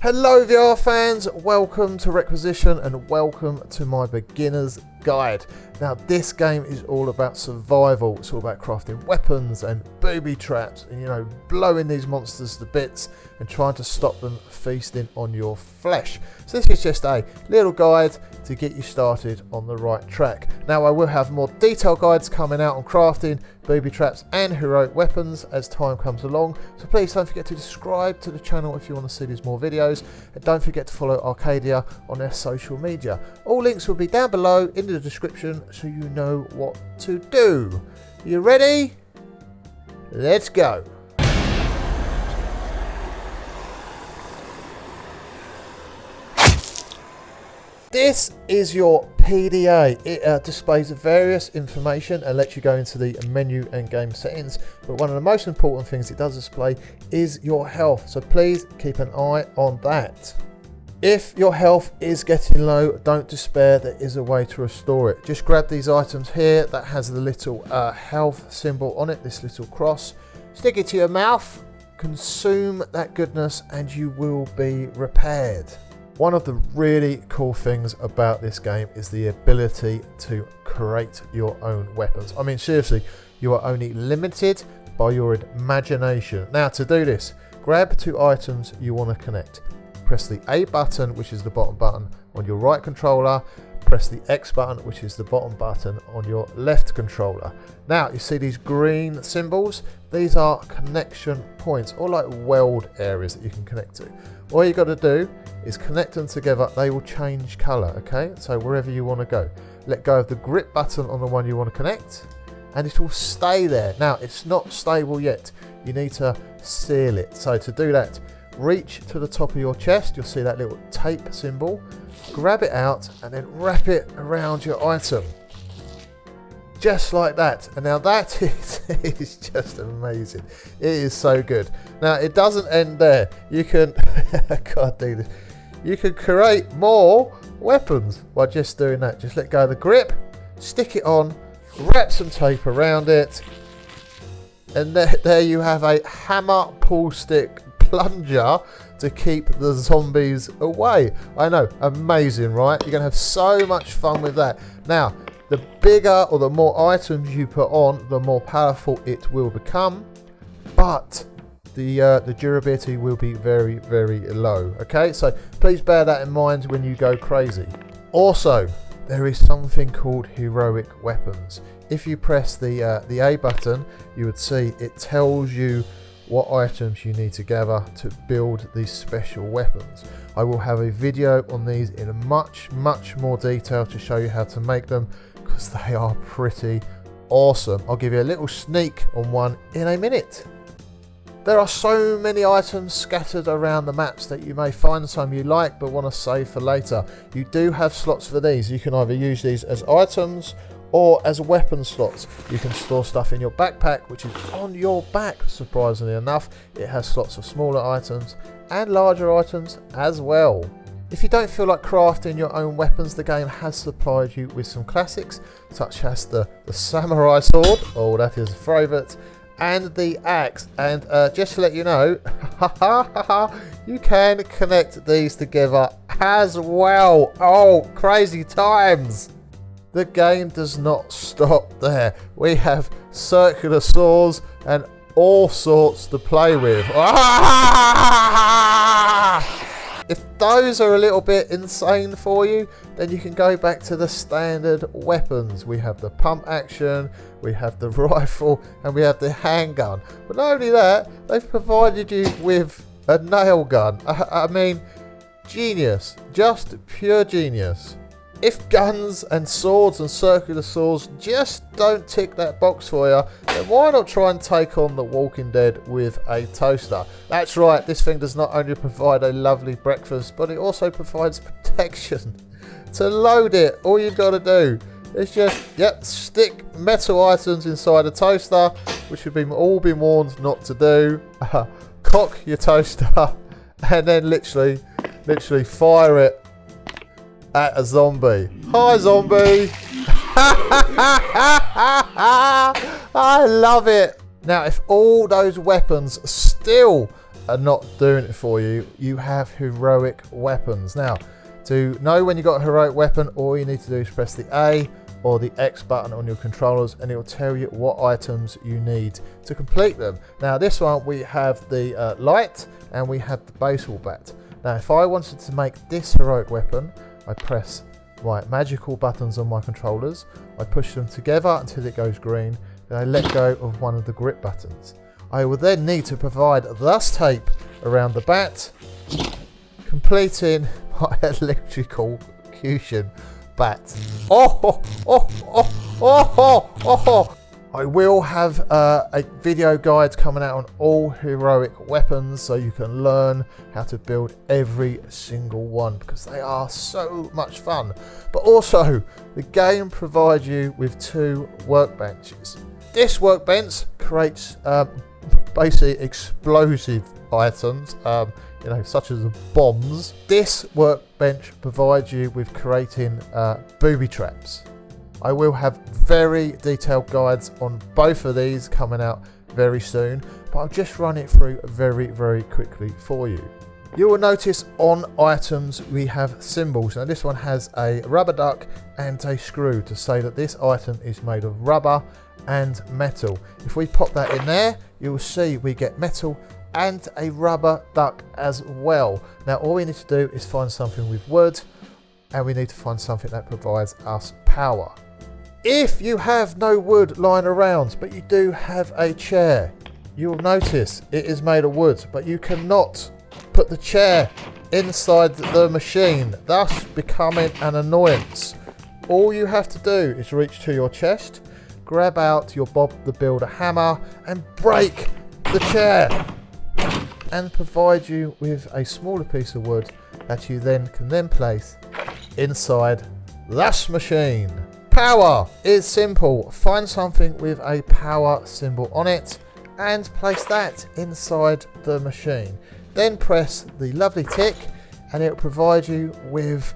Hello VR fans, welcome to Requisition and welcome to my beginner's guide. Now this game is all about survival. It's all about crafting weapons and booby traps and, you know, blowing these monsters to bits and trying to stop them feasting on your flesh. So this is just a little guide to get you started on the right track. Now I will have more detailed guides coming out on crafting, booby traps and heroic weapons as time comes along. So please don't forget to subscribe to the channel if you want to see these more videos, and don't forget to follow Arcadia on their social media. All links will be down below in the description so you know what to do. You ready? Let's go. This is your PDA. It displays various information and lets you go into the menu and game settings. But one of the most important things it does display is your health. So please keep an eye on that. If your health is getting low, don't despair. There is a way to restore it. Just grab these items here that has the little health symbol on it, this little cross. Stick it to your mouth, consume that goodness, and you will be repaired. One of the really cool things about this game is the ability to create your own weapons. I mean, seriously, you are only limited by your imagination. Now, to do this, grab two items you want to connect. Press the A button, which is the bottom button on your right controller. Press the X button, which is the bottom button on your left controller. Now, you see these green symbols? These are connection points, or like weld areas that you can connect to. All you got to do is connect them together. They will change color, okay? So wherever you want to go. Let go of the grip button on the one you want to connect, and it will stay there. Now, it's not stable yet. You need to seal it. So to do that, reach to the top of your chest. You'll see that little tape symbol. Grab it out and then wrap it around your item. Just like that. And now that is just amazing. It is so good. Now it doesn't end there. You can I can't do this. You can create more weapons by just doing that. Just let go of the grip, stick it on, wrap some tape around it, and there you have a hammer pull stick plunger to keep the zombies away. I know, amazing, right? You're gonna have so much fun with that. Now, the bigger or the more items you put on, the more powerful it will become, but the durability will be very, very low. Okay, so please bear that in mind when you go crazy. Also, there is something called heroic weapons. If you press the A button, you would see it tells you what items you need to gather to build these special weapons. I will have a video on these in much more detail to show you how to make them, because they are pretty awesome. I'll give you a little sneak on one in a minute. There are so many items scattered around the maps that you may find some you like but want to save for later. You do have slots for these. You can either use these as items or as weapon slots. You can store stuff in your backpack, which is on your back. Surprisingly enough, it has slots of smaller items and larger items as well. If you don't feel like crafting your own weapons, the game has supplied you with some classics, such as the samurai sword, oh that is a favourite, and the axe. And just to let you know, you can connect these together as well. Oh, crazy times! The game does not stop there. We have circular saws and all sorts to play with. If those are a little bit insane for you, then you can go back to the standard weapons. We have the pump action, we have the rifle, and we have the handgun. But not only that, they've provided you with a nail gun. I mean, genius. Just pure genius. If guns and swords and circular saws just don't tick that box for you, then why not try and take on The Walking Dead with a toaster? That's right, this thing does not only provide a lovely breakfast, but it also provides protection. To load it, all you've got to do is just stick metal items inside a toaster, which you've all been warned not to do. Cock your toaster and then literally fire it at a zombie. Hi, zombie! I love it. Now, if all those weapons still are not doing it for you, you have heroic weapons. Now, to know when you've got a heroic weapon, all you need to do is press the A or the X button on your controllers, and it will tell you what items you need to complete them. Now, this one, we have the light and we have the baseball bat. Now, if I wanted to make this heroic weapon, I press my magical buttons on my controllers, I push them together until it goes green, then I let go of one of the grip buttons. I will then need to provide thus tape around the bat, completing my electrocution bat. I will have a video guide coming out on all heroic weapons, so you can learn how to build every single one, because they are so much fun. But also, the game provides you with 2 workbenches. This workbench creates basically explosive items, such as bombs. This workbench provides you with creating booby traps. I will have very detailed guides on both of these coming out very soon, but I'll just run it through very, very quickly for you. You will notice on items we have symbols. Now, this one has a rubber duck and a screw to say that this item is made of rubber and metal. If we pop that in there, you will see we get metal and a rubber duck as well. Now, all we need to do is find something with wood, and we need to find something that provides us power. If you have no wood lying around, but you do have a chair, you'll notice it is made of wood, but you cannot put the chair inside the machine, thus becoming an annoyance. All you have to do is reach to your chest, grab out your Bob the Builder hammer, and break the chair, and provide you with a smaller piece of wood that you can place inside this machine. Power is simple. Find something with a power symbol on it and place that inside the machine. Then press the lovely tick and it will provide you with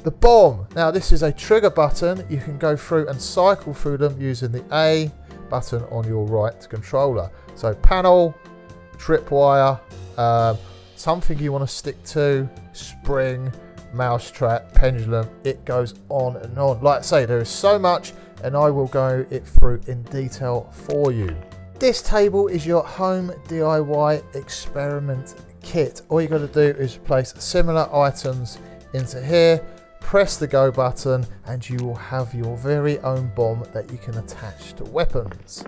the bomb. Now, this is a trigger button. You can go through and cycle through them using the A button on your right controller. So panel, tripwire, something you want to stick to, spring, mousetrap, pendulum, it goes on and on. Like I say, there is so much, and I will go it through in detail for you. This table is your home DIY experiment kit. All you got to do is place similar items into here, press the go button, and you will have your very own bomb that you can attach to weapons.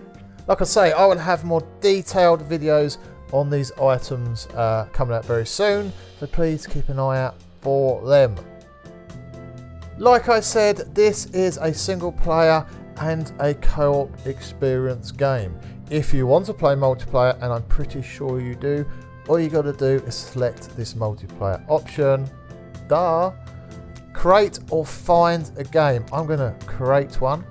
Like I say, I will have more detailed videos on these items coming out very soon, so please keep an eye out for them. Like I said, this is a single player and a co-op experience game. If you want to play multiplayer, and I'm pretty sure you do, all you got to do is select this multiplayer option. Create or find a game. I'm going to create one.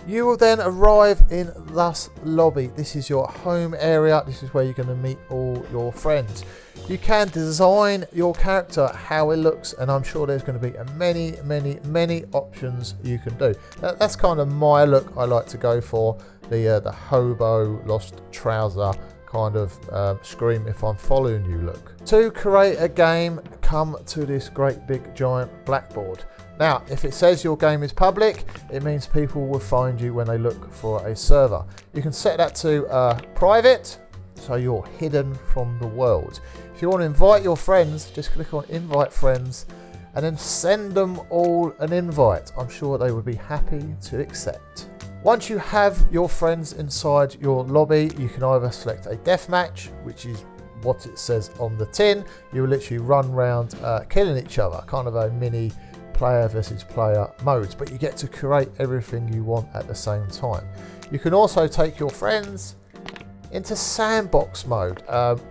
You will then arrive in this lobby. This is your home area. This is where you're going to meet all your friends. You can design your character how it looks, and I'm sure there's going to be many options you can do. That's kind of my look I like to go for, the hobo lost trouser kind of scream if I'm following you look. To create a game, come to this great big giant blackboard. Now, if it says your game is public, it means people will find you when they look for a server. You can set that to private, so you're hidden from the world. If you want to invite your friends, just click on invite friends and then send them all an invite. I'm sure they would be happy to accept. Once you have your friends inside your lobby, you can either select a deathmatch, which is what it says on the tin. You will literally run around killing each other, kind of a mini player versus player modes, but you get to create everything you want at the same time. You can also take your friends into Sandbox Mode.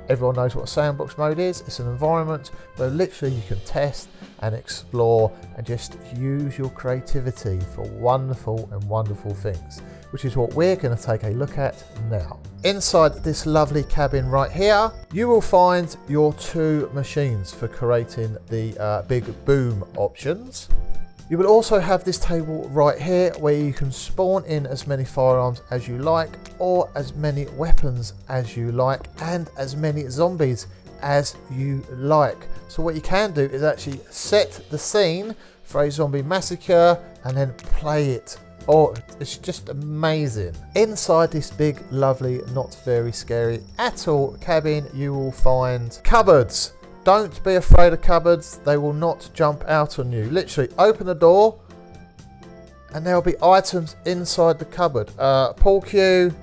Everyone knows what Sandbox Mode is. It's an environment where literally you can test and explore and just use your creativity for wonderful things, which is what we're going to take a look at now. Inside this lovely cabin right here, you will find your 2 machines for creating the big boom options. You will also have this table right here where you can spawn in as many firearms as you like, or as many weapons as you like, and as many zombies as you like. So what you can do is actually set the scene for a zombie massacre and then play it. Oh, it's just amazing. Inside this big, lovely, not very scary at all cabin, you will find cupboards. Don't be afraid of cupboards. They will not jump out on you. Literally, open the door and there'll be items inside the cupboard. Pool cue,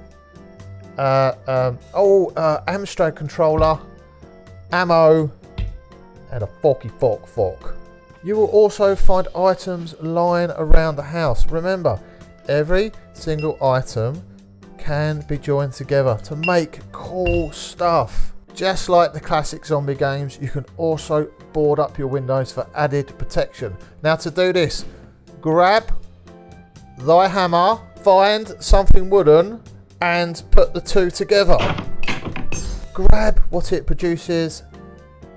Amstrad controller, ammo, and a fork. You will also find items lying around the house. Remember, every single item can be joined together to make cool stuff. Just like the classic zombie games, you can also board up your windows for added protection. Now to do this, grab thy hammer, find something wooden, and put the two together. Grab what it produces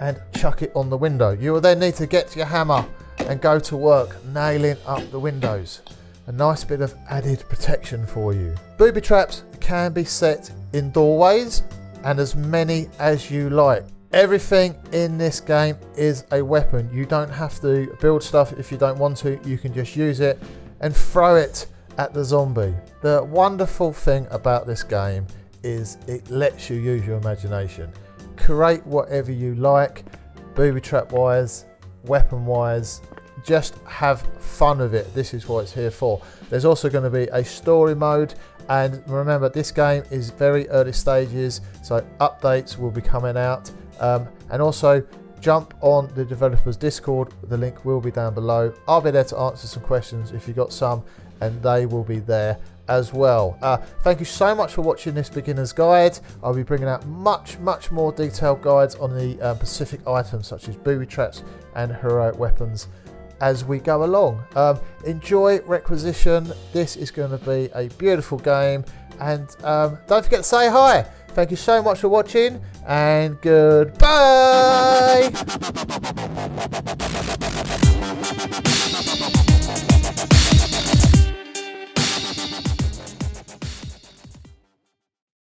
and chuck it on the window. You will then need to get your hammer and go to work nailing up the windows. A nice bit of added protection for you. Booby traps can be set in doorways and as many as you like. Everything in this game is a weapon. You don't have to build stuff if you don't want to. You can just use it and throw it at the zombie. The wonderful thing about this game is it lets you use your imagination. Create whatever you like, booby trap wise, weapon wise. Just have fun with it. This is what it's here for. There's also going to be a story mode, and remember, this game is very early stages, so updates will be coming out. And also jump on the developers Discord. The link will be down below. I'll be there to answer some questions if you got some, and they will be there as well. Thank you so much for watching this beginner's guide. I'll be bringing out much more detailed guides on the specific items such as booby traps and heroic weapons as we go along. Enjoy Requisition. This is going to be a beautiful game, and don't forget to say hi. Thank you so much for watching, and goodbye.